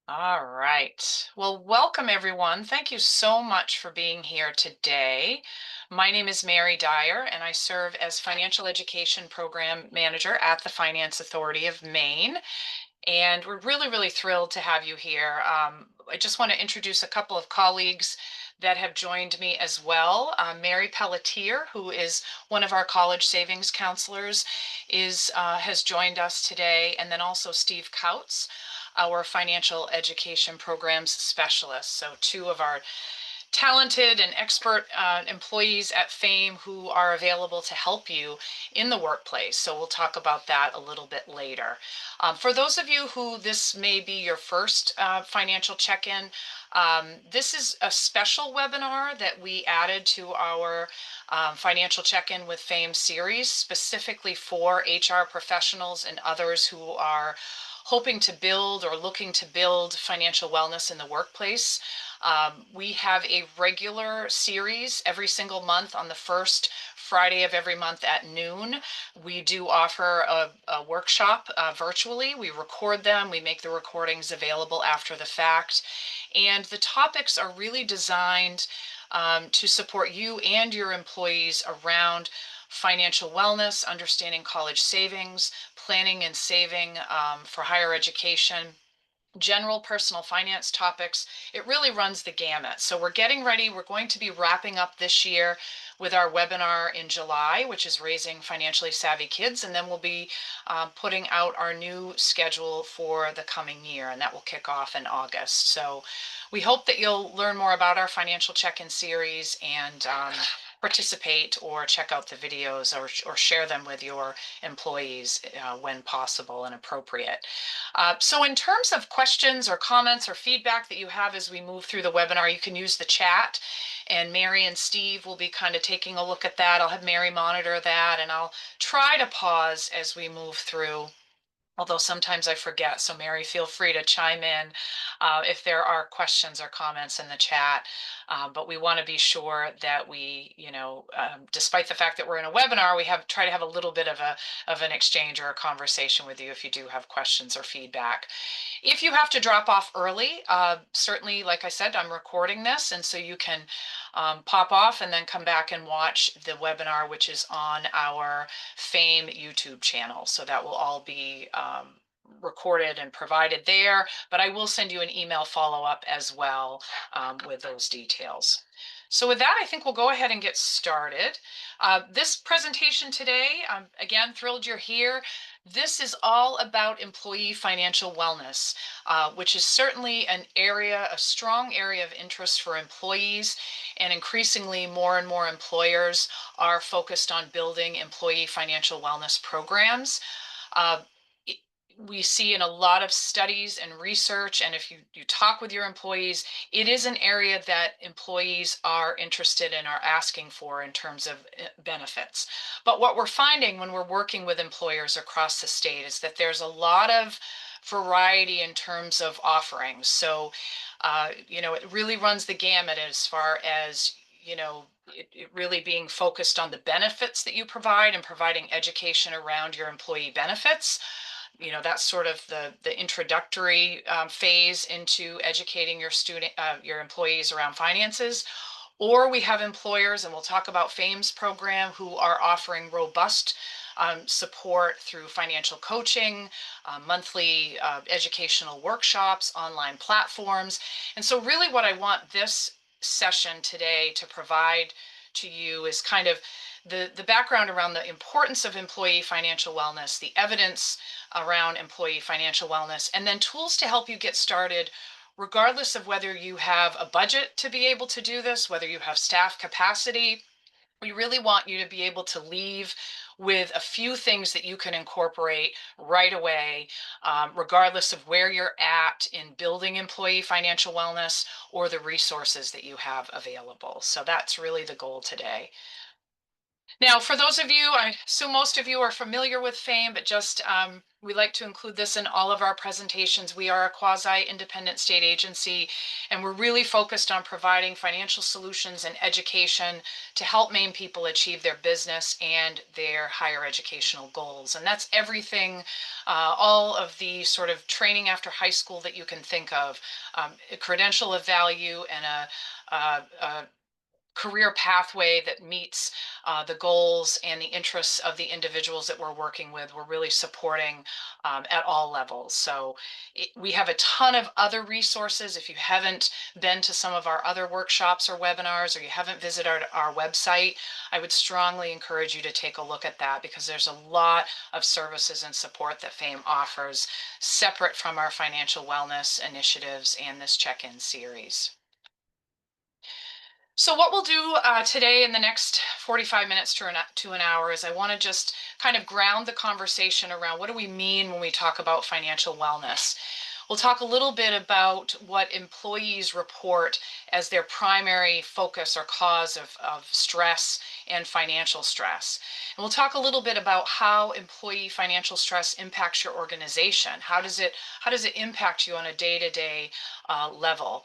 All right. Well, welcome everyone. Thank you so much for being here today. My name is Mary Dyer, and I serve as Financial Education Program Manager at the Finance Authority of Maine. And we're really thrilled to have you here. I just want to introduce a couple of colleagues that have joined me as well. Mary Pelletier, who is one of our college savings counselors, has joined us today, and then also Steve Kautz, our financial education programs specialist. So two of our talented and expert employees at FAME who are available to help you in the workplace. So we'll talk about that a little bit later. For those of you who this may be your first financial check-in, this is a special webinar that we added to our financial check-in with FAME series specifically for HR professionals and others who are hoping to build or looking to build financial wellness in the workplace. We have a regular series every single month on the first Friday of every month at noon. We do offer a workshop virtually. We record them. We make the recordings available after the fact. And the topics are really designed to support you and your employees around financial wellness, understanding college savings, planning and saving for higher education, general personal finance topics. It really runs the gamut. So we're getting ready. We're going to be wrapping up this year with our webinar in July, which is Raising Financially Savvy Kids. And then we'll be putting out our new schedule for the coming year, and that will kick off in August. So we hope that you'll learn more about our financial check-in series and participate or check out the videos or share them with your employees when possible and appropriate. So in terms of questions or comments or feedback that you have as we move through the webinar, you can use the chat, and Mary and Steve will be kind of taking a look at that. I'll have Mary monitor that, and I'll try to pause as we move through, although sometimes I forget. So Mary, feel free to chime in if there are questions or comments in the chat. But we want to be sure that we, despite the fact that we're in a webinar, we try to have a little bit of an exchange or a conversation with you if you do have questions or feedback. If you have to drop off early, certainly, like I said, I'm recording this, and so you can pop off and then come back and watch the webinar, which is on our FAME YouTube channel. So that will all be recorded and provided there, but I will send you an email follow-up as well with those details. So with that, I think we'll go ahead and get started. This presentation today, I'm again thrilled you're here. This is all about employee financial wellness, which is certainly a strong area of interest for employees, and increasingly more and more employers are focused on building employee financial wellness programs. Uh, we see in a lot of studies and research, and if you talk with your employees, it is an area that employees are interested in, are asking for in terms of benefits. But what we're finding when we're working with employers across the state is that there's a lot of variety in terms of offerings. So, it really runs the gamut as far as, it really being focused on the benefits that you provide and providing education around your employee benefits. That's sort of the introductory phase into educating your employees around finances. Or we have employers, and we'll talk about FAME's program, who are offering robust support through financial coaching, monthly educational workshops, online platforms. And so really what I want this session today to provide to you is kind of the background around the importance of employee financial wellness, the evidence around employee financial wellness, and then tools to help you get started, regardless of whether you have a budget to be able to do this, whether you have staff capacity. We really want you to be able to leave with a few things that you can incorporate right away, regardless of where you're at in building employee financial wellness or the resources that you have available. So that's really the goal today. Now, for those of you, I assume most of you are familiar with FAME, but just we like to include this in all of our presentations. We are a quasi-independent state agency, and we're really focused on providing financial solutions and education to help Maine people achieve their business and their higher educational goals. And that's everything, all of the sort of training after high school that you can think of, a credential of value and a career pathway that meets the goals and the interests of the individuals that we're working with. We're really supporting at all levels. So we have a ton of other resources. If you haven't been to some of our other workshops or webinars, or you haven't visited our website, I would strongly encourage you to take a look at that, because there's a lot of services and support that FAME offers separate from our financial wellness initiatives and this check-in series. So what we'll do today in the next 45 minutes to an hour is I want to just kind of ground the conversation around what do we mean when we talk about financial wellness. We'll talk a little bit about what employees report as their primary focus or cause of stress and financial stress. And we'll talk a little bit about how employee financial stress impacts your organization. How does it impact you on a day-to-day level?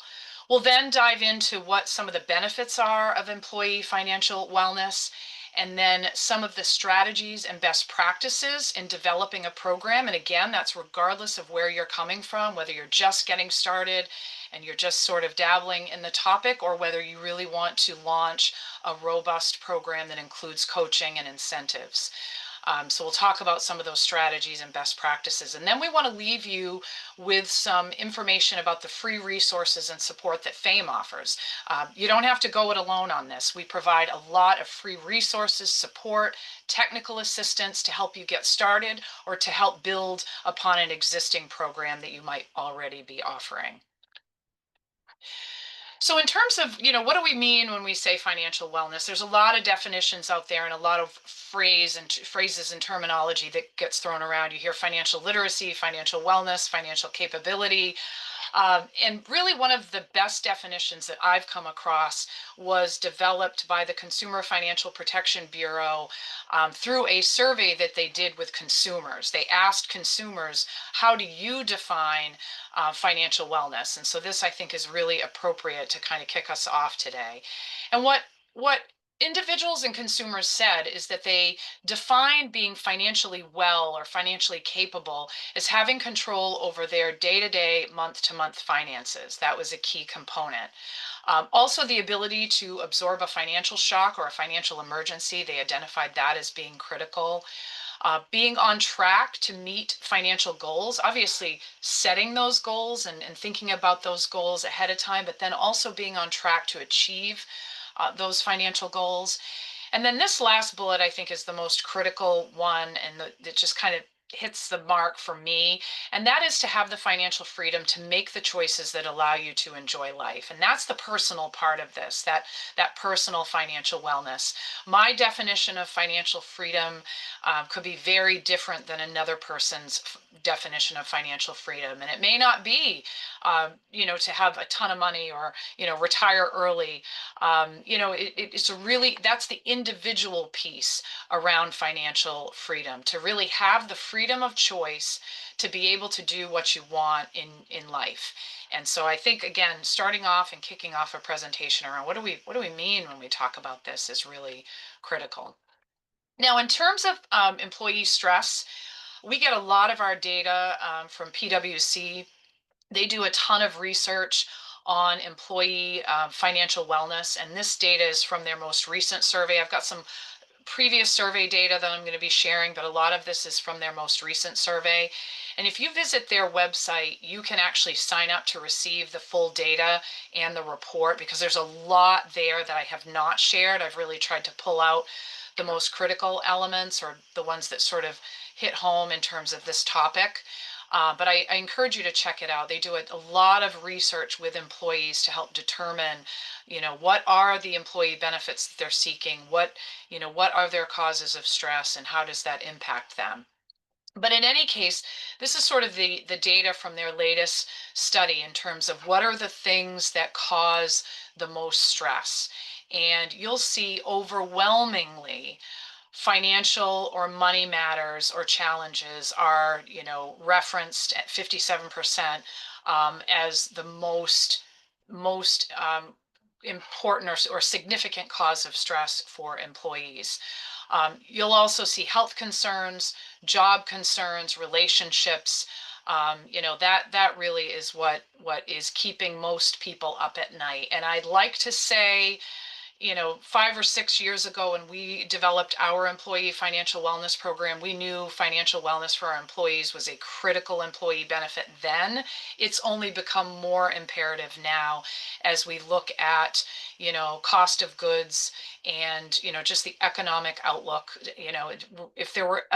We'll then dive into what some of the benefits are of employee financial wellness, and then some of the strategies and best practices in developing a program. And again, that's regardless of where you're coming from, whether you're just getting started and you're just sort of dabbling in the topic, or whether you really want to launch a robust program that includes coaching and incentives. So we'll talk about some of those strategies and best practices. And then we want to leave you with some information about the free resources and support that FAME offers. You don't have to go it alone on this. We provide a lot of free resources, support, technical assistance to help you get started or to help build upon an existing program that you might already be offering. So in terms of, what do we mean when we say financial wellness? There's a lot of definitions out there and a lot of phrases and terminology that gets thrown around. You hear financial literacy, financial wellness, financial capability. And really one of the best definitions that I've come across was developed by the Consumer Financial Protection Bureau through a survey that they did with consumers. They asked consumers, how do you define financial wellness? And so this, I think, is really appropriate to kind of kick us off today. And what individuals and consumers said is that they define being financially well or financially capable as having control over their day-to-day, month-to-month finances. That was a key component. Also, the ability to absorb a financial shock or a financial emergency, they identified that as being critical. Being on track to meet financial goals, obviously setting those goals and thinking about those goals ahead of time, but then also being on track to achieve those financial goals. And then this last bullet, I think, is the most critical one, and that just kind of hits the mark for me. And that is to have the financial freedom to make the choices that allow you to enjoy life. And that's the personal part of this, that personal financial wellness. My definition of financial freedom could be very different than another person's definition of financial freedom. And it may not be, to have a ton of money or, retire early. It's a really, that's the individual piece around financial freedom, to really have the freedom of choice to be able to do what you want in life. And so I think, again, starting off and kicking off a presentation around what do we mean when we talk about this is really critical. Now, in terms of employee stress, we get a lot of our data from PwC. They do a ton of research on employee financial wellness, and this data is from their most recent survey. I've got some previous survey data that I'm going to be sharing, but a lot of this is from their most recent survey. And if you visit their website, you can actually sign up to receive the full data and the report, because there's a lot there that I have not shared. I've really tried to pull out the most critical elements, or the ones that sort of hit home in terms of this topic. But I encourage you to check it out. They do a lot of research with employees to help determine, what are the employee benefits that they're seeking, what are their causes of stress, and how does that impact them. But in any case, this is sort of the data from their latest study in terms of what are the things that cause the most stress. And you'll see overwhelmingly financial or money matters or challenges are, referenced at 57% as the most important or significant cause of stress for employees. You'll also see health concerns, job concerns, relationships. That really is what is keeping most people up at night. And I'd like to say, 5 or 6 years ago when we developed our employee financial wellness program, we knew financial wellness for our employees was a critical employee benefit then. It's only become more imperative now as we look at, cost of goods and, just the economic outlook. If there were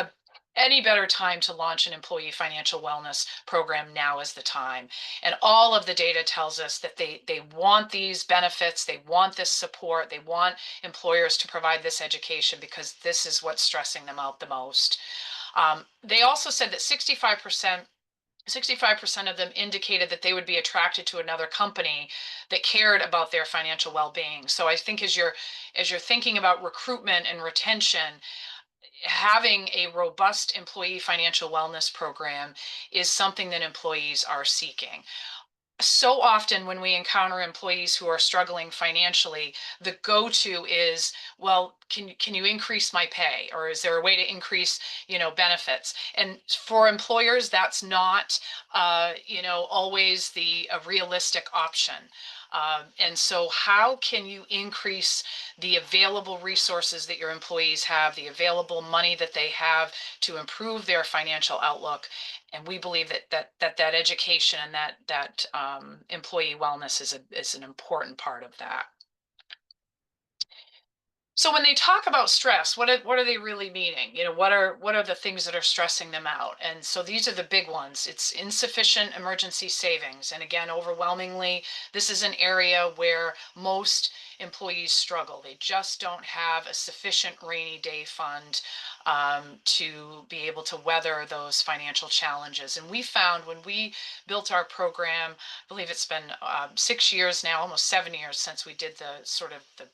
any better time to launch an employee financial wellness program, now is the time. And all of the data tells us that they want these benefits, they want this support, they want employers to provide this education because this is what's stressing them out the most. They also said that 65% of them indicated that they would be attracted to another company that cared about their financial well-being. So I think as you're thinking about recruitment and retention, having a robust employee financial wellness program is something that employees are seeking. So often when we encounter employees who are struggling financially, the go-to is, well, can you increase my pay? Or is there a way to increase, benefits? And for employers, that's not, always a realistic option. And so how can you increase the available resources that your employees have, the available money that they have to improve their financial outlook? And we believe that education and that employee wellness is an important part of that. So when they talk about stress, what are they really meaning? What are the things that are stressing them out? And so these are the big ones. It's insufficient emergency savings. And again, overwhelmingly, this is an area where most employees struggle. They just don't have a sufficient rainy day fund to be able to weather those financial challenges. And we found when we built our program, I believe it's been 6 years now, almost 7 years since we did the sort of the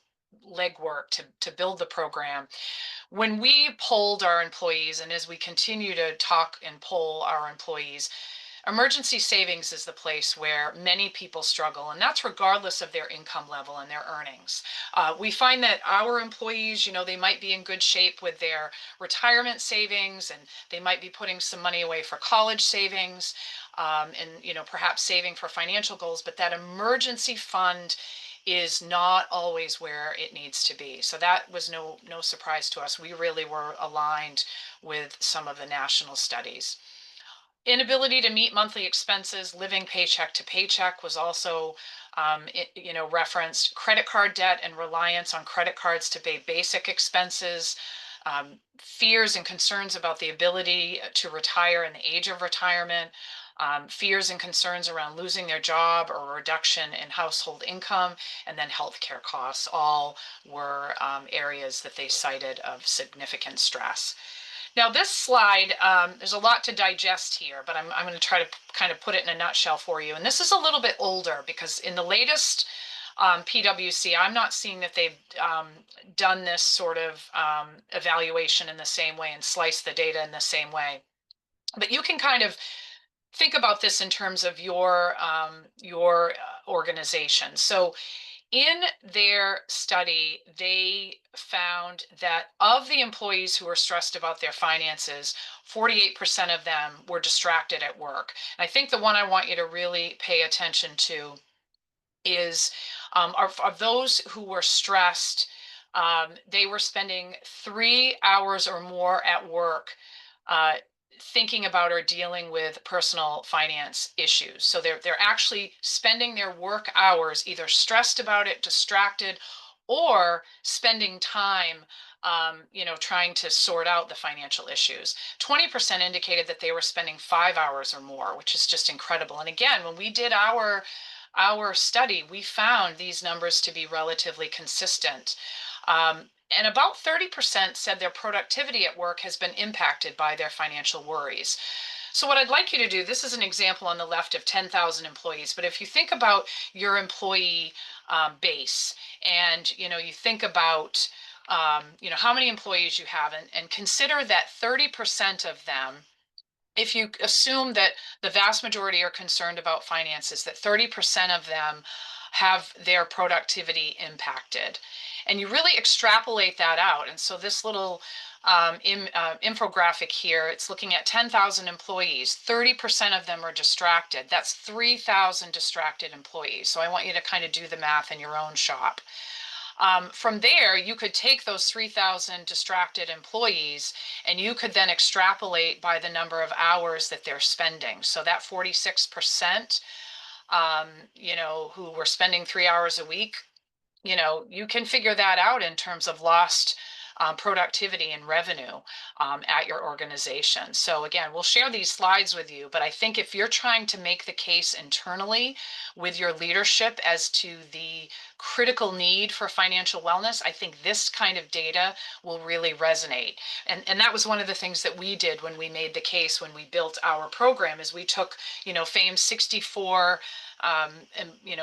legwork to build the program. When we polled our employees, and as we continue to talk and poll our employees, emergency savings is the place where many people struggle, and that's regardless of their income level and their earnings. We find that our employees, they might be in good shape with their retirement savings, and they might be putting some money away for college savings, and perhaps saving for financial goals, but that emergency fund is not always where it needs to be. So that was no surprise to us. We really were aligned with some of the national studies. Inability to meet monthly expenses, living paycheck to paycheck was also referenced. Credit card debt and reliance on credit cards to pay basic expenses, fears and concerns about the ability to retire and the age of retirement, fears and concerns around losing their job or a reduction in household income, and then healthcare costs all were areas that they cited of significant stress. Now this slide, there's a lot to digest here, but I'm going to try to kind of put it in a nutshell for you. And this is a little bit older because in the latest PwC, I'm not seeing that they've done this sort of evaluation in the same way and sliced the data in the same way. But you can kind of think about this in terms of your organization. So in their study, they found that of the employees who were stressed about their finances, 48% of them were distracted at work. And I think the one I want you to really pay attention to is of those who were stressed, they were spending 3 hours or more at work thinking about or dealing with personal finance issues. So they're actually spending their work hours either stressed about it, distracted, or spending time trying to sort out the financial issues. 20% indicated that they were spending 5 hours or more, which is just incredible. And again, when we did our study, we found these numbers to be relatively consistent. And about 30% said their productivity at work has been impacted by their financial worries. So what I'd like you to do, this is an example on the left of 10,000 employees, but if you think about your employee base and, you think about, how many employees you have and consider that 30% of them, if you assume that the vast majority are concerned about finances, that 30% of them have their productivity impacted. And you really extrapolate that out. And so this little infographic here, it's looking at 10,000 employees. 30% of them are distracted. That's 3,000 distracted employees. So I want you to kind of do the math in your own shop. From there, you could take those 3,000 distracted employees and you could then extrapolate by the number of hours that they're spending. So that 46%, who were spending 3 hours a week, you can figure that out in terms of lost productivity and revenue at your organization. So again, we'll share these slides with you, but I think if you're trying to make the case internally with your leadership as to the critical need for financial wellness, I think this kind of data will really resonate. And that was one of the things that we did when we made the case, when we built our program, is we took, FAME's 64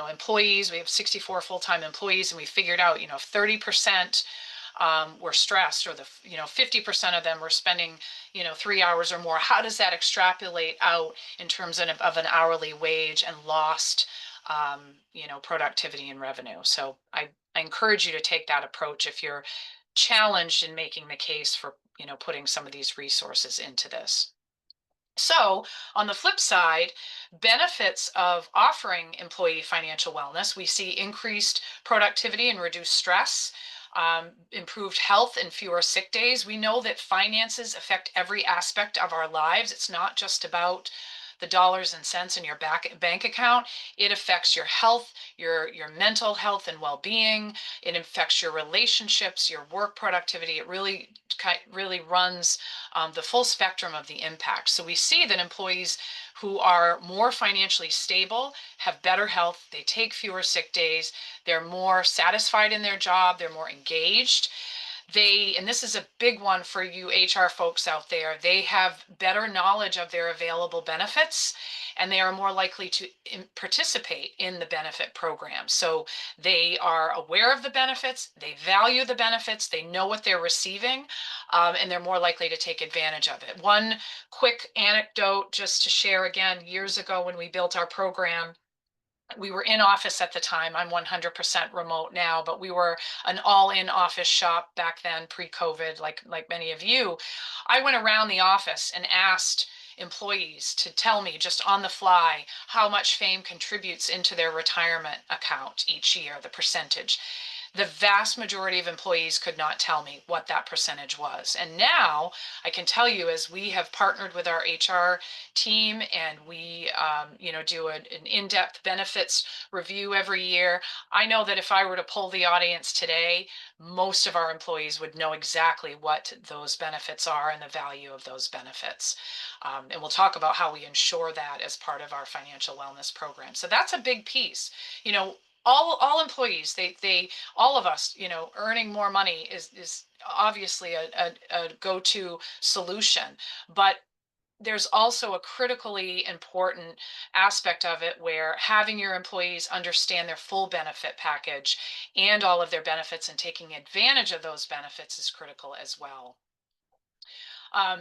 employees. We have 64 full-time employees, and we figured out, if 30% were stressed, or 50% of them were spending, 3 hours or more, how does that extrapolate out in terms of an hourly wage and lost, productivity and revenue? So I encourage you to take that approach if you're challenged in making the case for, putting some of these resources into this. So, on the flip side, benefits of offering employee financial wellness, we see increased productivity and reduced stress, improved health and fewer sick days. We know that finances affect every aspect of our lives. It's not just about the dollars and cents in your bank account. It affects your health, your mental health and well-being. It affects your relationships, your work productivity. It really runs the full spectrum of the impact. So we see that employees who are more financially stable have better health, they take fewer sick days, they're more satisfied in their job, they're more engaged. And this is a big one for you HR folks out there, they have better knowledge of their available benefits, and they are more likely to participate in the benefit program. So they are aware of the benefits, they value the benefits, they know what they're receiving, and they're more likely to take advantage of it. One quick anecdote just to share, again, years ago when we built our program, we were in office at the time. I'm 100% remote now, but we were an all-in office shop back then, pre-COVID, like many of you. I went around the office and asked employees to tell me just on the fly how much FAME contributes into their retirement account each year, the percentage. The vast majority of employees could not tell me what that percentage was. And now I can tell you, as we have partnered with our HR team and we, do an in-depth benefits review every year, I know that if I were to poll the audience today, most of our employees would know exactly what those benefits are and the value of those benefits. And we'll talk about how we ensure that as part of our financial wellness program. So that's a big piece. All employees, all of us, earning more money is obviously a go-to solution, but there's also a critically important aspect of it where having your employees understand their full benefit package and all of their benefits and taking advantage of those benefits is critical as well.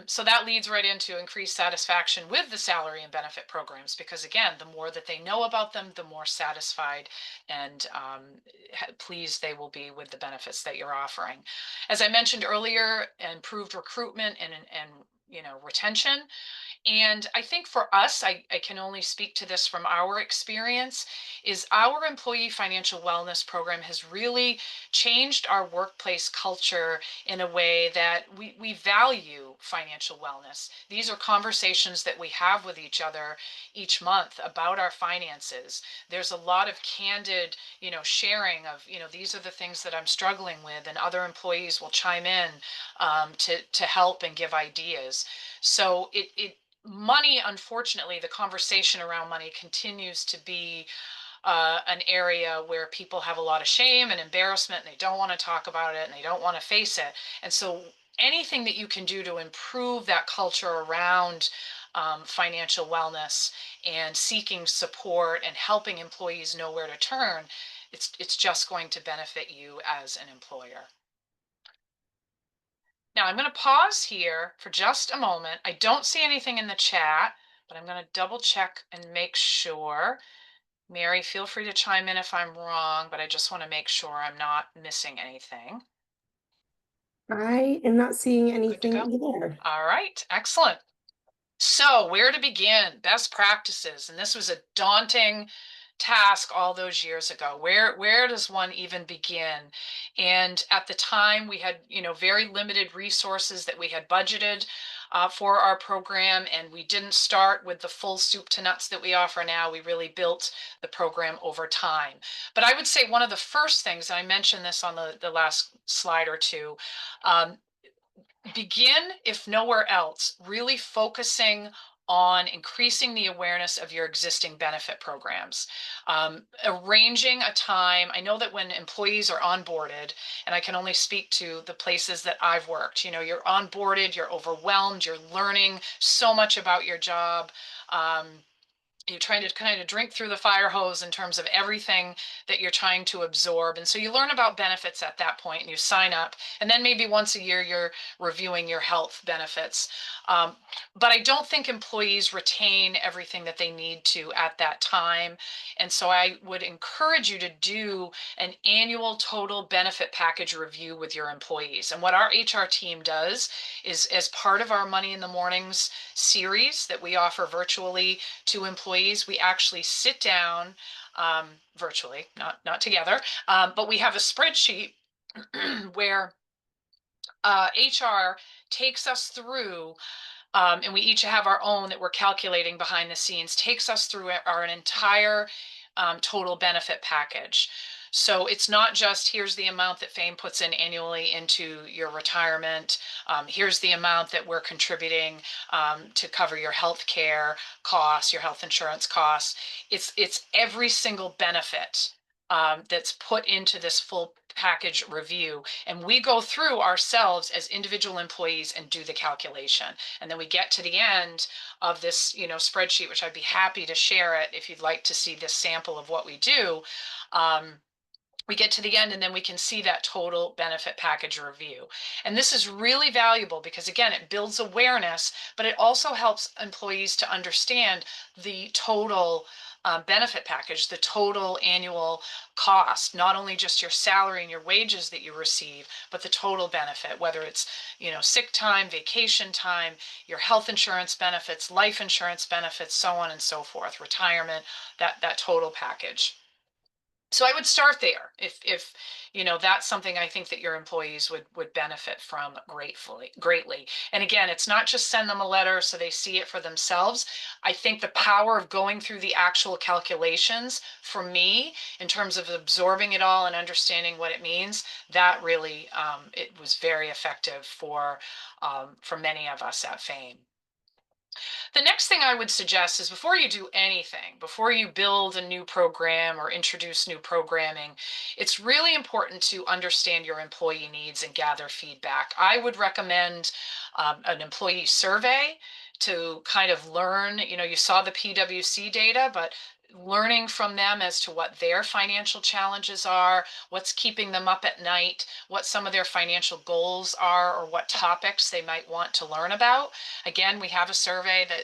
So that leads right into increased satisfaction with the salary and benefit programs, because again, the more that they know about them, the more satisfied and pleased they will be with the benefits that you're offering. As I mentioned earlier, improved recruitment and retention. And I think for us, I can only speak to this from our experience, is our employee financial wellness program has really changed our workplace culture in a way that we value financial wellness. These are conversations that we have with each other each month about our finances. There's a lot of candid, sharing of, these are the things that I'm struggling with, and other employees will chime in to help and give ideas. So money, unfortunately, the conversation around money continues to be an area where people have a lot of shame and embarrassment, and they don't want to talk about it and they don't want to face it. And so anything that you can do to improve that culture around financial wellness and seeking support and helping employees know where to turn, it's just going to benefit you as an employer. Now I'm going to pause here for just a moment. I don't see anything in the chat, but I'm going to double check and make sure. Mary, feel free to chime in if I'm wrong, but I just want to make sure I'm not missing anything. I am not seeing Good to anything go. either. All right, excellent. So, where to begin? Best practices. And this was a daunting task all those years ago. Where does one even begin? And at the time, we had, very limited resources that we had budgeted for our program, and we didn't start with the full soup to nuts that we offer now. We really built the program over time. But I would say one of the first things, and I mentioned this on the last slide or two, um, begin, if nowhere else, really focusing on increasing the awareness of your existing benefit programs. Arranging a time. I know that when employees are onboarded, and I can only speak to the places that I've worked, you're onboarded, you're overwhelmed, you're learning so much about your job. You're trying to kind of drink through the fire hose in terms of everything that you're trying to absorb. And so you learn about benefits at that point and you sign up. And then maybe once a year, you're reviewing your health benefits. But I don't think employees retain everything that they need to at that time. And so I would encourage you to do an annual total benefit package review with your employees. And what our HR team does is, as part of our Money in the Mornings series that we offer virtually to employees, we actually sit down virtually, not together, but we have a spreadsheet where HR takes us through, and we each have our own that we're calculating behind the scenes, takes us through our entire total benefit package. So it's not just here's the amount that Fame puts in annually into your retirement. Here's the amount that we're contributing to cover your health care costs, your health insurance costs. It's every single benefit that's put into this full package review. And we go through ourselves as individual employees and do the calculation. And then we get to the end of this, spreadsheet, which I'd be happy to share it if you'd like to see this sample of what we do. We get to the end and then we can see that total benefit package review. And this is really valuable because, again, it builds awareness, but it also helps employees to understand the total benefit package, the total annual cost, not only just your salary and your wages that you receive, but the total benefit, whether it's, sick time, vacation time, your health insurance benefits, life insurance benefits, so on and so forth, retirement, that total package. So I would start there if that's something I think that your employees would benefit from greatly. And again, it's not just send them a letter so they see it for themselves. I think the power of going through the actual calculations for me in terms of absorbing it all and understanding what it means, that really it was very effective for many of us at Fame. The next thing I would suggest is before you do anything, before you build a new program or introduce new programming, it's really important to understand your employee needs and gather feedback. I would recommend an employee survey to kind of learn, you saw the PwC data, but learning from them as to what their financial challenges are, what's keeping them up at night, what some of their financial goals are, or what topics they might want to learn about. Again, we have a survey that,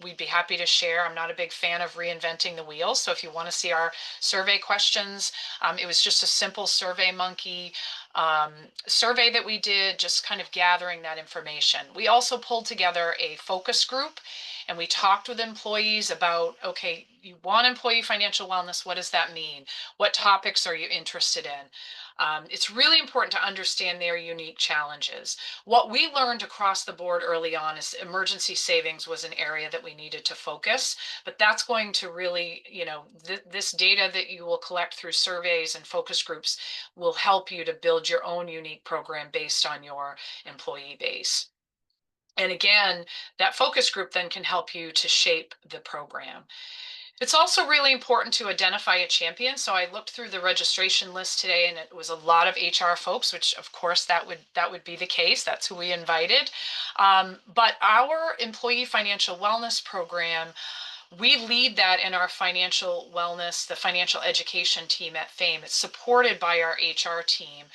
we'd be happy to share. I'm not a big fan of reinventing the wheel. So if you want to see our survey questions, it was just a simple Survey Monkey survey that we did, just kind of gathering that information. We also pulled together a focus group and we talked with employees about, okay, you want employee financial wellness. What does that mean? What topics are you interested in? It's really important to understand their unique challenges. What we learned across the board early on is emergency savings was an area that we needed to focus, but that's going to really, this data that you will collect through surveys and focus groups will help you to build your own unique program based on your employee base. And again, that focus group then can help you to shape the program. It's also really important to identify a champion. So I looked through the registration list today and it was a lot of HR folks, which of course that would be the case. That's who we invited. But our employee financial wellness program, we lead that in our financial wellness, the financial education team at FAME. It's supported by our HR team.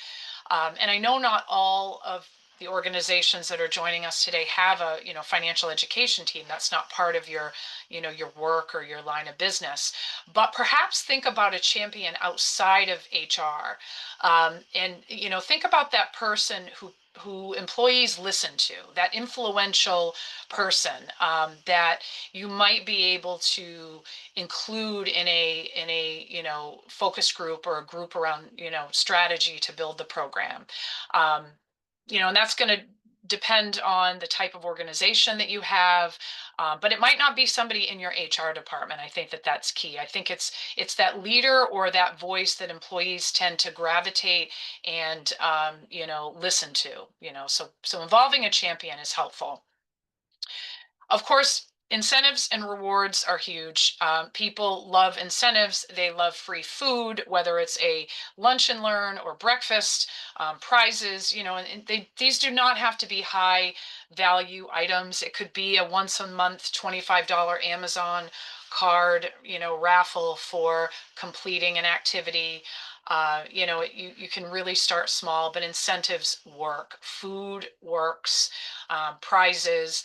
And I know not all of the organizations that are joining us today have a, financial education team. That's not part of your, your work or your line of business. But perhaps think about a champion outside of HR. And, think about that person who employees listen to, that influential person that you might be able to include in a focus group or a group around strategy to build the program. um, and that's going to depend on the type of organization that you have, but it might not be somebody in your HR department. I think that that's key. I think it's that leader or that voice that employees tend to gravitate and listen to. So involving a champion is helpful. Of course, incentives and rewards are huge. People love incentives. They love free food, whether it's a lunch and learn or breakfast, prizes, and these do not have to be high value items. It could be a once a month $25 Amazon card, raffle for completing an activity. You can really start small, but incentives work. Food works, prizes,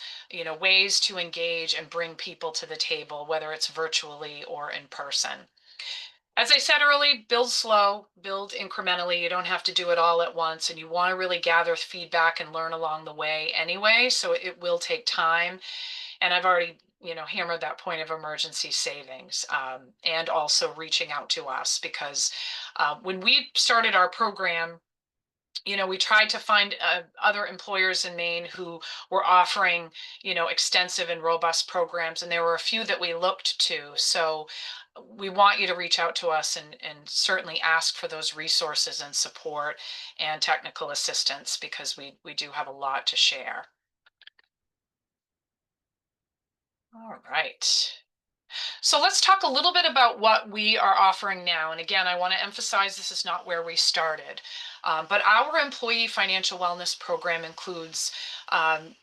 ways to engage and bring people to the table, whether it's virtually or in person. As I said earlier, build slow, build incrementally. You don't have to do it all at once, and you want to really gather feedback and learn along the way anyway. So it will take time. And I've already, hammered that point of emergency savings, and also reaching out to us because when we started our program, we tried to find other employers in Maine who were offering, extensive and robust programs, and there were a few that we looked to. So we want you to reach out to us and certainly ask for those resources and support and technical assistance because we do have a lot to share. All right. So let's talk a little bit about what we are offering now. And again, I want to emphasize this is not where we started. But our employee financial wellness program includes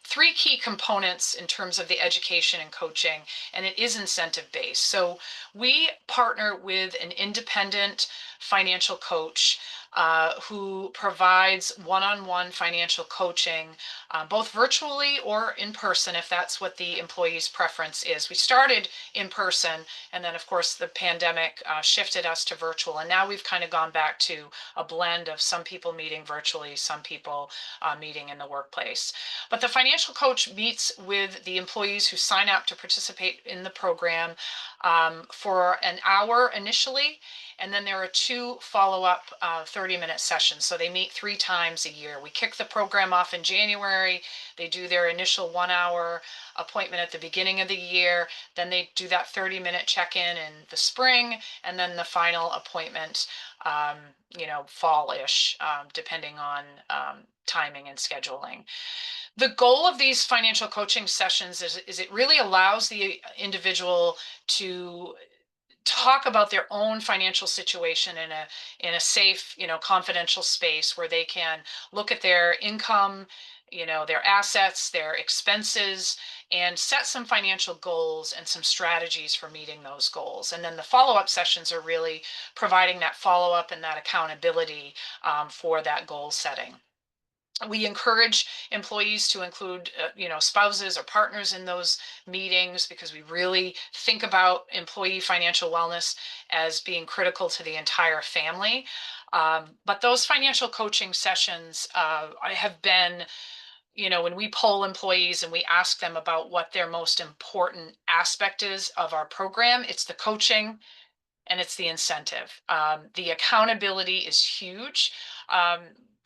three key components in terms of the education and coaching, and it is incentive based. So we partner with an independent financial coach who provides one-on-one financial coaching, both virtually or in person, if that's what the employee's preference is. We started in person, and then of course the pandemic shifted us to virtual, and now we've kind of gone back to a blend of some people meeting virtually, some people meeting in the workplace. But the financial coach meets with the employees who sign up to participate in the program for an hour initially, and then there are two follow-up 30-minute sessions. So they meet 3 times a year. We kick the program off in January. They do their initial 1 hour appointment at the beginning of the year. Then they do that 30-minute check-in in the spring, and then the final appointment, fall-ish, depending on timing and scheduling. The goal of these financial coaching sessions is it really allows the individual to talk about their own financial situation in a safe, confidential space where they can look at their income, their assets, their expenses, and set some financial goals and some strategies for meeting those goals. And then the follow-up sessions are really providing that follow-up and that accountability for that goal setting. We encourage employees to include, spouses or partners in those meetings because we really think about employee financial wellness as being critical to the entire family. But those financial coaching sessions have been, when we poll employees and we ask them about what their most important aspect is of our program, it's the coaching and it's the incentive. The accountability is huge.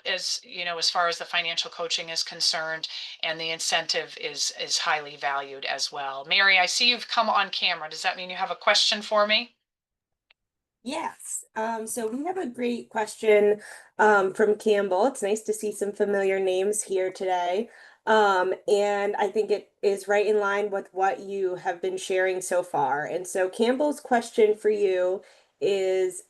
As far as the financial coaching is concerned, and the incentive is highly valued as well. Mary, I see you've come on camera. Does that mean you have a question for me? Yes. So we have a great question from Campbell. It's nice to see some familiar names here today. And I think it is right in line with what you have been sharing so far. And so Campbell's question for you is,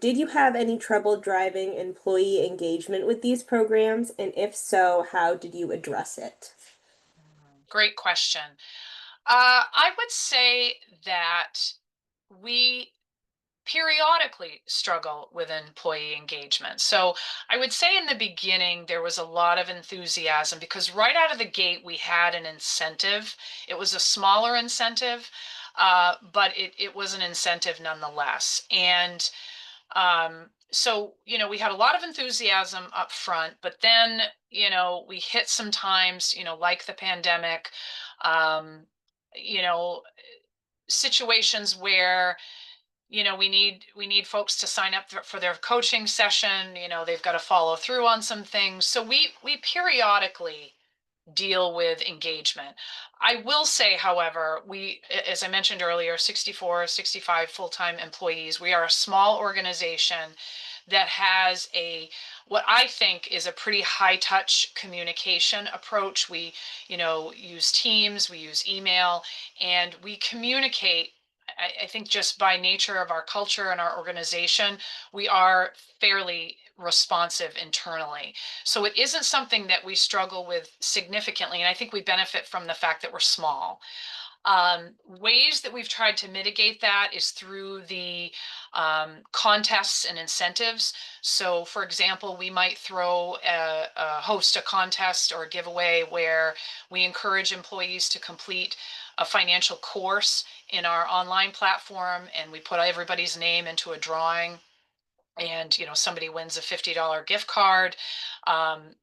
did you have any trouble driving employee engagement with these programs? And if so, how did you address it? Great question. I would say that we periodically struggle with employee engagement. So I would say in the beginning, there was a lot of enthusiasm because right out of the gate, we had an incentive. It was a smaller incentive, but it was an incentive nonetheless. And so, we had a lot of enthusiasm up front, but then, we hit some times, like the pandemic, um, you know, situations where we need folks to sign up for their coaching session. They've got to follow through on some things, so we periodically deal with engagement. I will say, however, as I mentioned earlier, 64, 65 full-time employees. We are a small organization that has what I think is a pretty high touch communication approach. We, use Teams, we use email, and we communicate. I think just by nature of our culture and our organization, we are fairly responsive internally. So it isn't something that we struggle with significantly. And I think we benefit from the fact that we're small. Ways that we've tried to mitigate that is through the contests and incentives. So, for example, we might host a contest or a giveaway where we encourage employees to complete a financial course in our online platform, and we put everybody's name into a drawing, and somebody wins a $50 gift card. Um,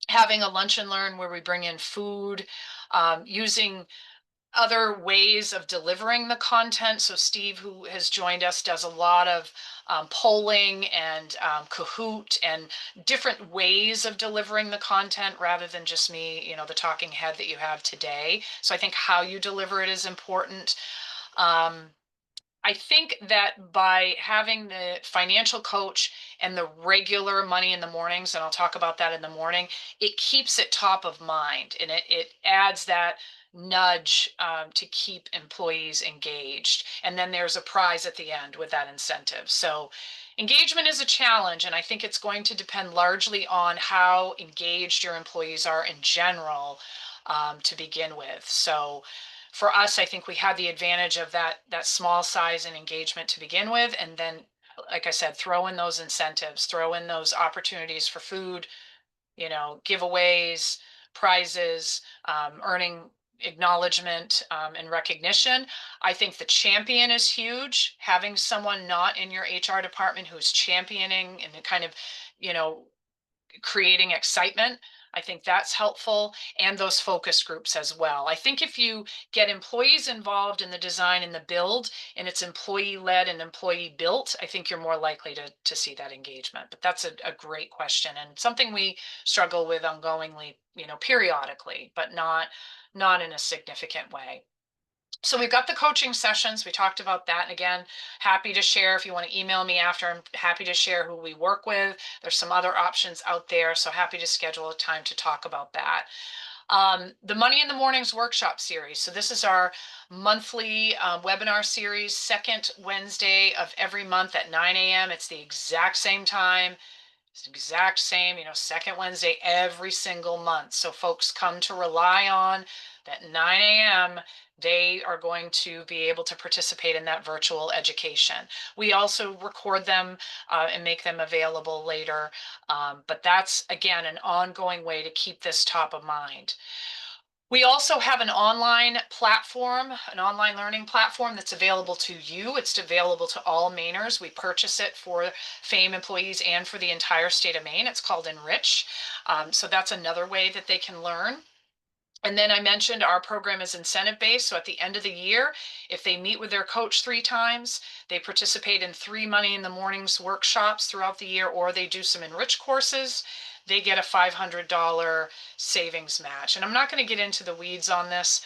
Having a lunch and learn where we bring in food, using other ways of delivering the content. So Steve, who has joined us, does a lot of polling and Kahoot and different ways of delivering the content rather than just me, the talking head that you have today. So I think how you deliver it is important. Um, I think that by having the financial coach and the regular money in the mornings, and I'll talk about that in the morning, it keeps it top of mind, and it adds that nudge to keep employees engaged. And then there's a prize at the end with that incentive. So engagement is a challenge, and I think it's going to depend largely on how engaged your employees are in general to begin with. So for us, I think we had the advantage of that small size and engagement to begin with, and then, like I said, throw in those incentives, throw in those opportunities for food, giveaways, prizes, earning acknowledgement and recognition. I think the champion is huge. Having someone not in your HR department who's championing and kind of, you know, creating excitement. I think that's helpful, and those focus groups as well. I think if you get employees involved in the design and the build, and it's employee led and employee built, I think you're more likely to see that engagement. But that's a great question, and something we struggle with ongoingly, periodically, but not in a significant way. So we've got the coaching sessions. We talked about that. And again, happy to share. If you want to email me after, I'm happy to share who we work with. There's some other options out there. So happy to schedule a time to talk about that. The Money in the Mornings workshop series. So this is our monthly webinar series, second Wednesday of every month at 9 a.m. It's the exact same time. It's the exact same, second Wednesday every single month. So folks come to rely on that 9 a.m. They are going to be able to participate in that virtual education. We also record them and make them available later. But that's, again, an ongoing way to keep this top of mind. We also have an online platform, an online learning platform that's available to you. It's available to all Mainers. We purchase it for FAME employees and for the entire state of Maine. It's called Enrich. So that's another way that they can learn. And then I mentioned our program is incentive based. So at the end of the year, if they meet with their coach 3 times, they participate in 3 Money in the Mornings workshops throughout the year, or they do some Enrich courses, they get a $500 savings match. And I'm not going to get into the weeds on this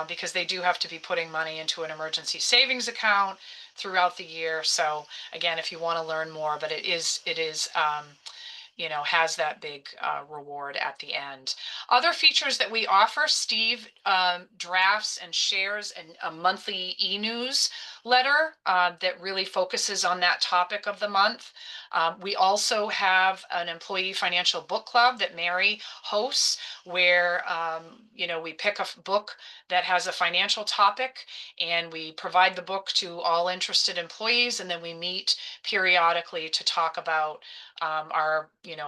because they do have to be putting money into an emergency savings account throughout the year. So again, if you want to learn more, but it is has that big reward at the end. Other features that we offer, Steve drafts and shares a monthly e-newsletter that really focuses on that topic of the month. We also have an employee financial book club that Mary hosts, where we pick a book that has a financial topic, and we provide the book to all interested employees, and then we meet periodically to talk about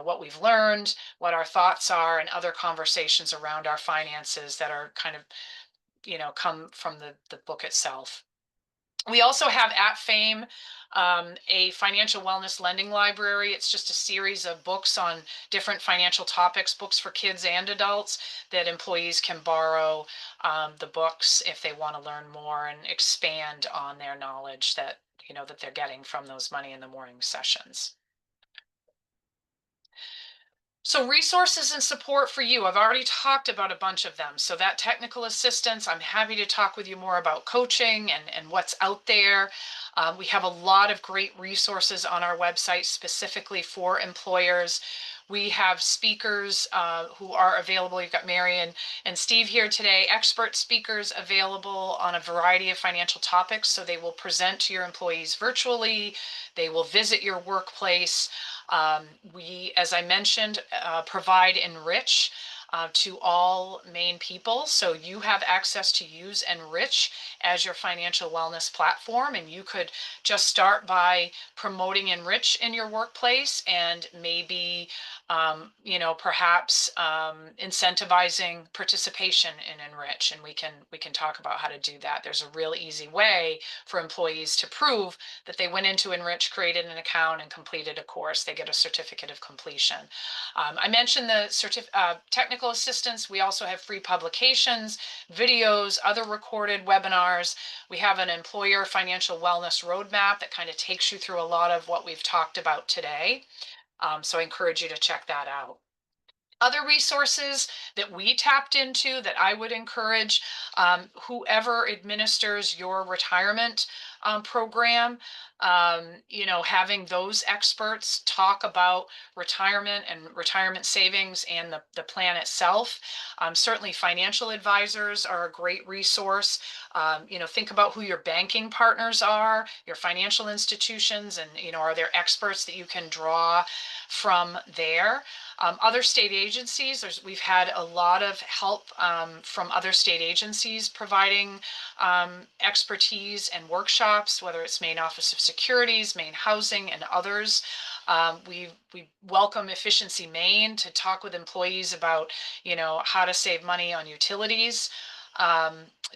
what we've learned, what our thoughts are, and other conversations around our finances that are kind of, come from the book itself. We also have at Fame a financial wellness lending library. It's just a series of books on different financial topics, books for kids and adults that employees can borrow the books if they want to learn more and expand on their knowledge that they're getting from those Money in the Morning sessions. So resources and support for you, I've already talked about a bunch of them. So that technical assistance, I'm happy to talk with you more about coaching and what's out there. We have a lot of great resources on our website specifically for employers. We have speakers who are available. You've got Mary and Steve here today, expert speakers available on a variety of financial topics. So they will present to your employees virtually. They will visit your workplace. We, as I mentioned, provide Enrich to all Maine people. So you have access to use Enrich as your financial wellness platform, and you could just start by promoting Enrich in your workplace and maybe perhaps incentivizing participation in Enrich, and we can talk about how to do that. There's a real easy way for employees to prove that they went into Enrich, created an account, and completed a course. They get a certificate of completion. I mentioned the technical assistance. We also have free publications, videos, other recorded webinars. We have an employer financial wellness roadmap that kind of takes you through a lot of what we've talked about today. So I encourage you to check that out. Other resources that we tapped into that I would encourage whoever administers your retirement program, having those experts talk about retirement and retirement savings and the plan itself. Certainly financial advisors are a great resource. Think about who your banking partners are, your financial institutions, and, are there experts that you can draw from there? Other state agencies, we've had a lot of help from other state agencies providing expertise and workshops, whether it's Maine Office of Securities, Maine Housing, and others. We welcome Efficiency Maine to talk with employees about, how to save money on utilities.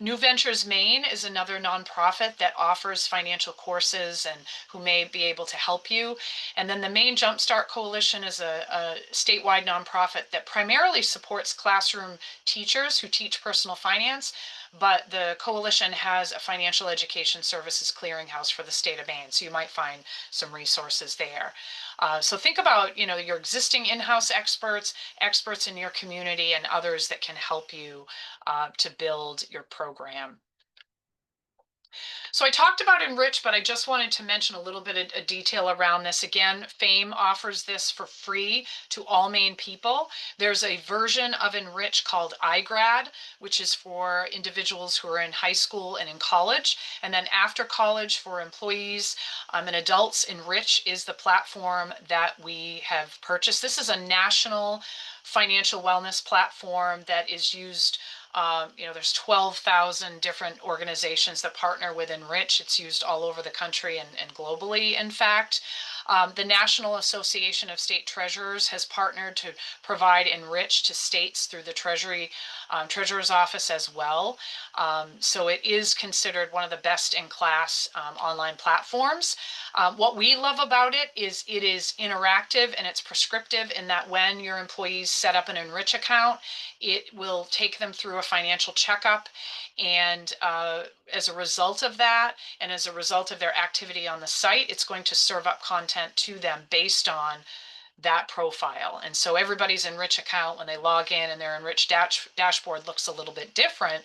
New Ventures Maine is another nonprofit that offers financial courses and who may be able to help you. And then the Maine Jumpstart Coalition is a statewide nonprofit that primarily supports classroom teachers who teach personal finance, but the coalition has a financial education services clearinghouse for the state of Maine. So you might find some resources there. So think about, your existing in-house experts, experts in your community, and others that can help you to build your program. So I talked about Enrich, but I just wanted to mention a little bit of detail around this. Again, Fame offers this for free to all Maine people. There's a version of Enrich called iGrad, which is for individuals who are in high school and in college. And then after college for employees and adults, Enrich is the platform that we have purchased. This is a national financial wellness platform that is used. There's 12,000 different organizations that partner with Enrich. It's used all over the country and globally, in fact. The National Association of State Treasurers has partnered to provide Enrich to states through the Treasurer's Office as well. So it is considered one of the best in class online platforms. What we love about it is interactive and it's prescriptive in that when your employees set up an Enrich account, it will take them through a financial checkup. And as a result of that, and as a result of their activity on the site, it's going to serve up content to them based on that profile. And so everybody's Enrich account, when they log in and their Enrich dashboard looks a little bit different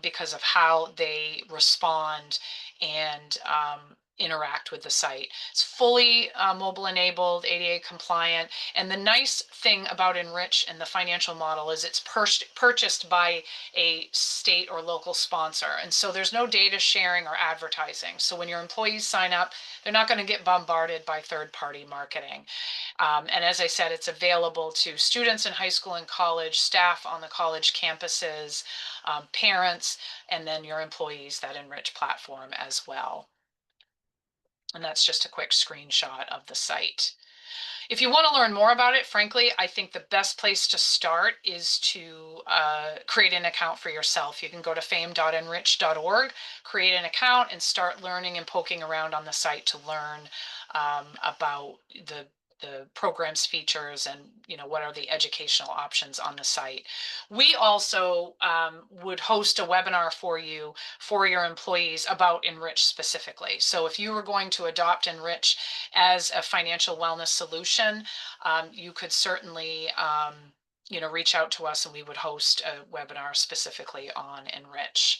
because of how they respond and interact with the site. It's fully mobile enabled, ADA compliant. And the nice thing about Enrich and the financial model is it's purchased by a state or local sponsor. And so there's no data sharing or advertising. So when your employees sign up, they're not going to get bombarded by third-party marketing. And as I said, it's available to students in high school and college, staff on the college campuses, parents, and then your employees, that Enrich platform as well. And that's just a quick screenshot of the site. If you want to learn more about it, frankly, I think the best place to start is to create an account for yourself. You can go to fame.enrich.org, create an account, and start learning and poking around on the site to learn about the program's features and what are the educational options on the site. We also would host a webinar for you for your employees about Enrich specifically. So if you were going to adopt Enrich as a financial wellness solution, you could certainly reach out to us and we would host a webinar specifically on Enrich.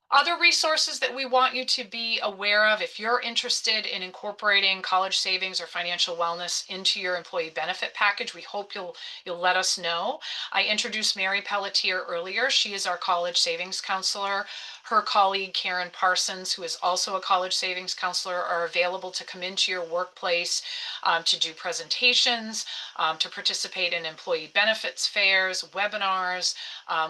Other resources that we want you to be aware of if you're interested in incorporating college savings or financial wellness into your employee benefit package, we hope you'll let us know. I introduced Mary Pelletier earlier. She is our college savings counselor. Her colleague Karen Parsons, who is also a college savings counselor, are available to come into your workplace to do presentations, to participate in employee benefits fairs, webinars.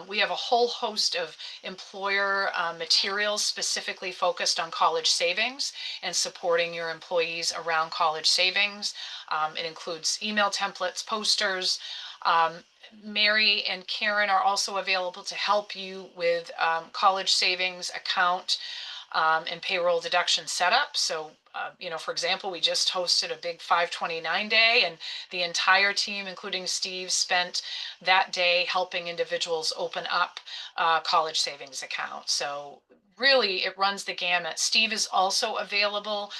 We have a whole host of employer materials specifically focused on college savings and supporting your employees around college savings. It includes email templates, posters. Mary and Karen are also available to help you with college savings account and payroll deduction setup. So, for example, we just hosted a big 529 day, and the entire team, including Steve, spent that day helping individuals open up college savings accounts. So really, it runs the gamut. Steve is also available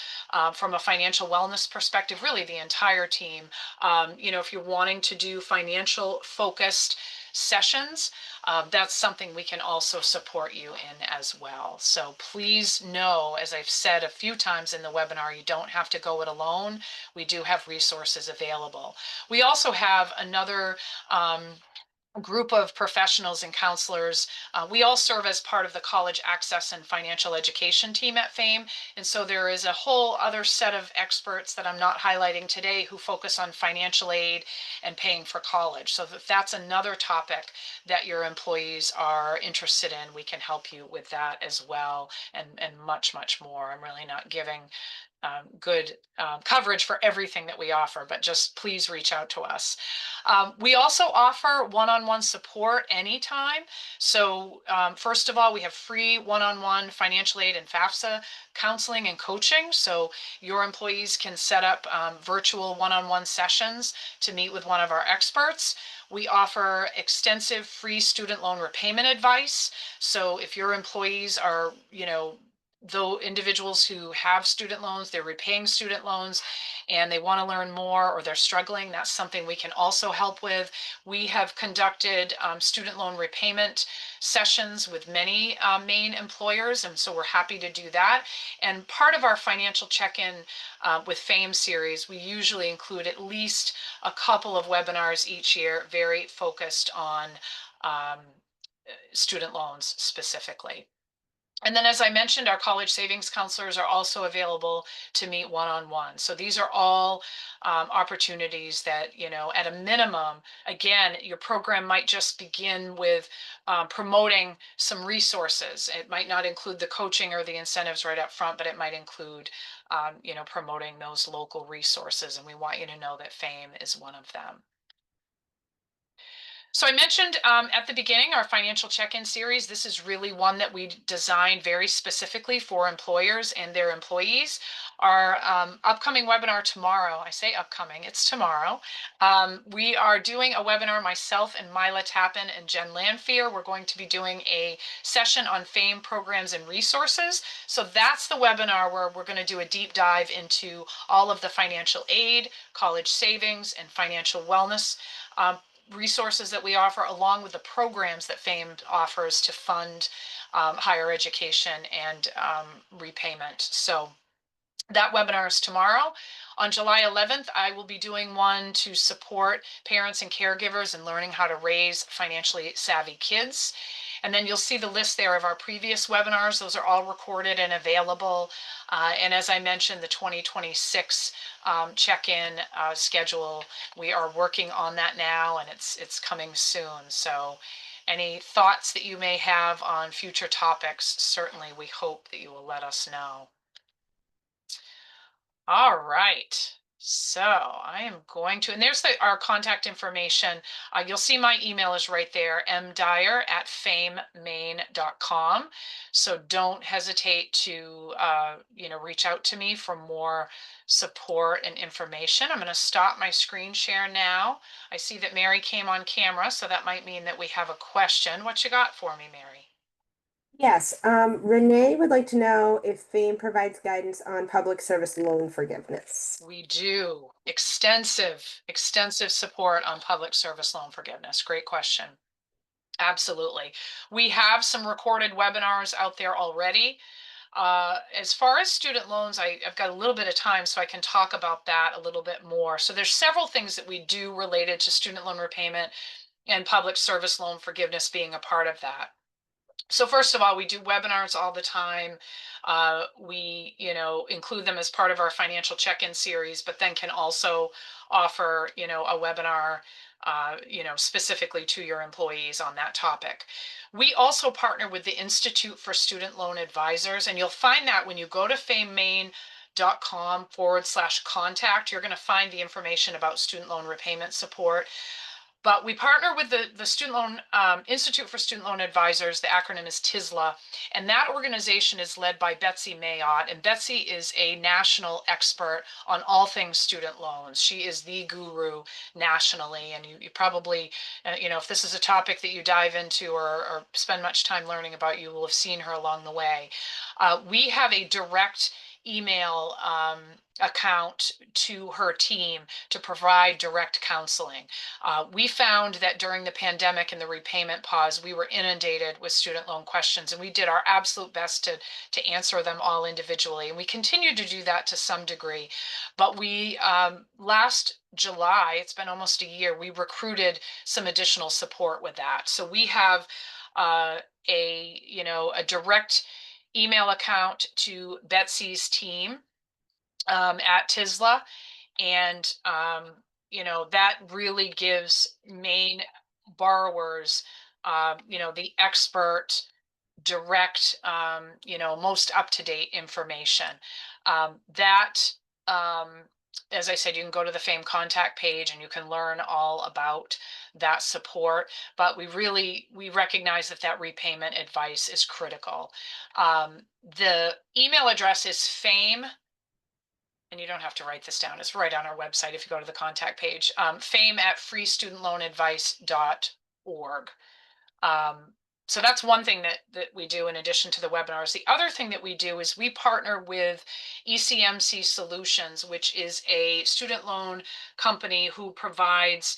from a financial wellness perspective, really the entire team. If you're wanting to do financial focused sessions, that's something we can also support you in as well. So please know, as I've said a few times in the webinar, you don't have to go it alone. We do have resources available. We also have another group of professionals and counselors. We all serve as part of the college access and financial education team at FAME. And so there is a whole other set of experts that I'm not highlighting today who focus on financial aid and paying for college. So if that's another topic that your employees are interested in, we can help you with that as well, and much, much more. I'm really not giving good coverage for everything that we offer, but just please reach out to us. We also offer one-on-one support anytime. So first of all, we have free one-on-one financial aid and FAFSA counseling and coaching. So your employees can set up virtual one-on-one sessions to meet with one of our experts. We offer extensive free student loan repayment advice. So if your employees are, though individuals who have student loans, they're repaying student loans and they want to learn more or they're struggling, that's something we can also help with. We have conducted student loan repayment sessions with many Maine employers, and so we're happy to do that. And part of our financial check-in with FAME series, we usually include at least a couple of webinars each year, very focused on student loans specifically. And then, as I mentioned, our college savings counselors are also available to meet one-on-one. So these are all opportunities that, at a minimum, again, your program might just begin with promoting some resources. It might not include the coaching or the incentives right up front, but it might include, promoting those local resources. And we want you to know that FAME is one of them. So I mentioned at the beginning our financial check-in series. This is really one that we designed very specifically for employers and their employees. Our upcoming webinar tomorrow, I say upcoming, it's tomorrow. We are doing a webinar, myself and Mila Tappan and Jen Lanfear. We're going to be doing a session on FAME programs and resources. So that's the webinar where we're going to do a deep dive into all of the financial aid, college savings, and financial wellness resources that we offer, along with the programs that FAME offers to fund higher education and repayment. So That webinar is tomorrow. On July 11th, I will be doing one to support parents and caregivers in learning how to raise financially savvy kids. And then you'll see the list there of our previous webinars. Those are all recorded and available. And as I mentioned, the 2026 check-in schedule, we are working on that now, and it's coming soon. So any thoughts that you may have on future topics, certainly we hope that you will let us know. All right. So I am going to, and there's our contact information. You'll see my email is right there, mdyer@famemaine.com. So don't hesitate to, reach out to me for more support and information. I'm going to stop my screen share now. I see that Mary came on camera, so that might mean that we have a question. What you got for me, Mary? Yes, Renee would like to know if FAME provides guidance on public service loan forgiveness. We do extensive support on public service loan forgiveness. Great question. Absolutely. We have some recorded webinars out there already. As far as student loans, I've got a little bit of time, so I can talk about that a little bit more. So there's several things that we do related to student loan repayment and public service loan forgiveness being a part of that. So first of all, we do webinars all the time. We, include them as part of our financial check-in series, but then can also offer, a webinar, specifically to your employees on that topic. We also partner with the Institute for Student Loan Advisors, and you'll find that when you go to famemaine.com/contact, you're going to find the information about student loan repayment support. But we partner with the Student Loan Institute for Student Loan Advisors. The acronym is TISLA. And that organization is led by Betsy Mayotte. And Betsy is a national expert on all things student loans. She is the guru nationally. And you probably, if this is a topic that you dive into or spend much time learning about, you will have seen her along the way. We have a direct email account to her team to provide direct counseling. We found that during the pandemic and the repayment pause, we were inundated with student loan questions, and we did our absolute best to answer them all individually. And we continue to do that to some degree. But we, last July, it's been almost a year, we recruited some additional support with that. So we have a direct email account to Betsy's team at TISLA. And, that really gives Maine borrowers, the expert, direct, most up-to-date information. That, um, as I said, you can go to the FAME contact page and you can learn all about that support. But we recognize that repayment advice is critical. The email address is FAME, and you don't have to write this down, it's right on our website if you go to the contact page, fame@freestudentloanadvice.org. Um, so that's one thing that we do in addition to the webinars. The other thing that we do is we partner with ECMC Solutions, which is a student loan company who provides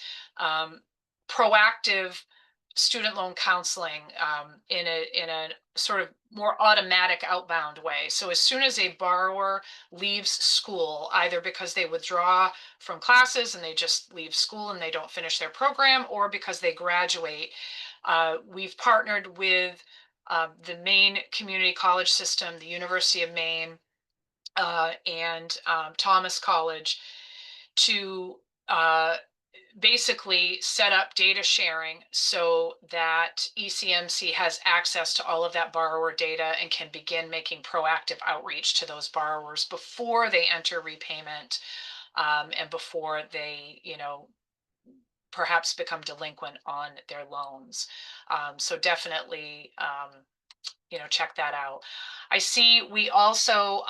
proactive student loan counseling in a sort of more automatic outbound way. So as soon as a borrower leaves school, either because they withdraw from classes and they just leave school and they don't finish their program, or because they graduate, we've partnered with the Maine Community College System, the University of Maine, and Thomas College to basically set up data sharing so that ECMC has access to all of that borrower data and can begin making proactive outreach to those borrowers before they enter repayment, and before they, perhaps become delinquent on their loans. So definitely, check that out. I see we also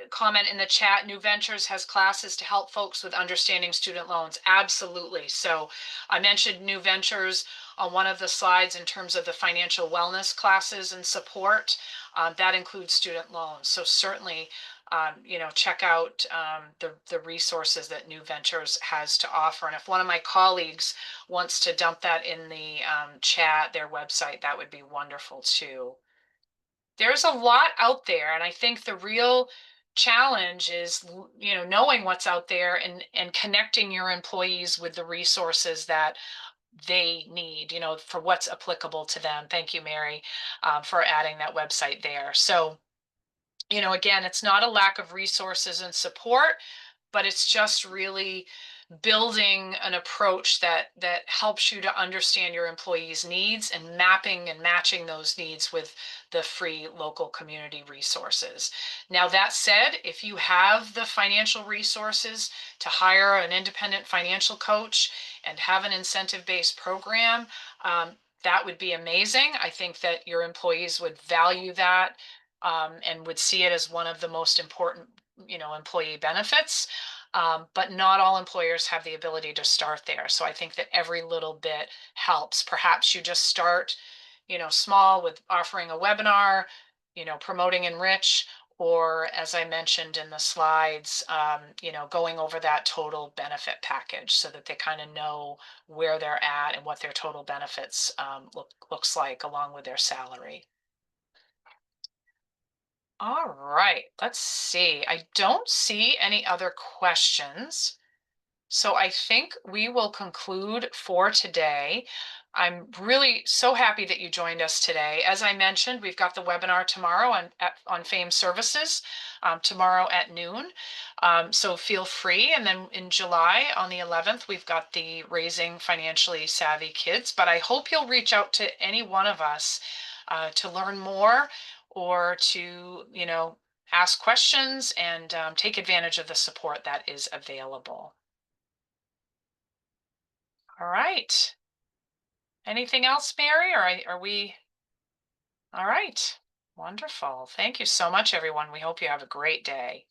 comment in the chat, New Ventures has classes to help folks with understanding student loans. Absolutely. So I mentioned New Ventures on one of the slides in terms of the financial wellness classes and support. That includes student loans. So certainly, check out the resources that New Ventures has to offer. And if one of my colleagues wants to dump that in the chat, their website, that would be wonderful too. There's a lot out there, and I think the real challenge is, knowing what's out there and connecting your employees with the resources that they need, for what's applicable to them. Thank you, Mary, for adding that website there. So, again, it's not a lack of resources and support, but it's just really building an approach that helps you to understand your employees' needs and mapping and matching those needs with the free local community resources. Now, that said, if you have the financial resources to hire an independent financial coach and have an incentive-based program, that would be amazing. I think that your employees would value that, and would see it as one of the most important, employee benefits. But not all employers have the ability to start there. So I think that every little bit helps. Perhaps you just start, small with offering a webinar, promoting Enrich, or as I mentioned in the slides, going over that total benefit package so that they kind of know where they're at and what their total benefits looks like along with their salary. All right, let's see. I don't see any other questions. So I think we will conclude for today. I'm really so happy that you joined us today. As I mentioned, we've got the webinar tomorrow on FAME services, tomorrow at noon. So feel free. And then in July on the 11th, we've got the Raising Financially Savvy Kids. But I hope you'll reach out to any one of us to learn more or to, ask questions and take advantage of the support that is available. All right. Anything else, Mary? Or are we all right? Wonderful. Thank you so much, everyone. We hope you have a great day.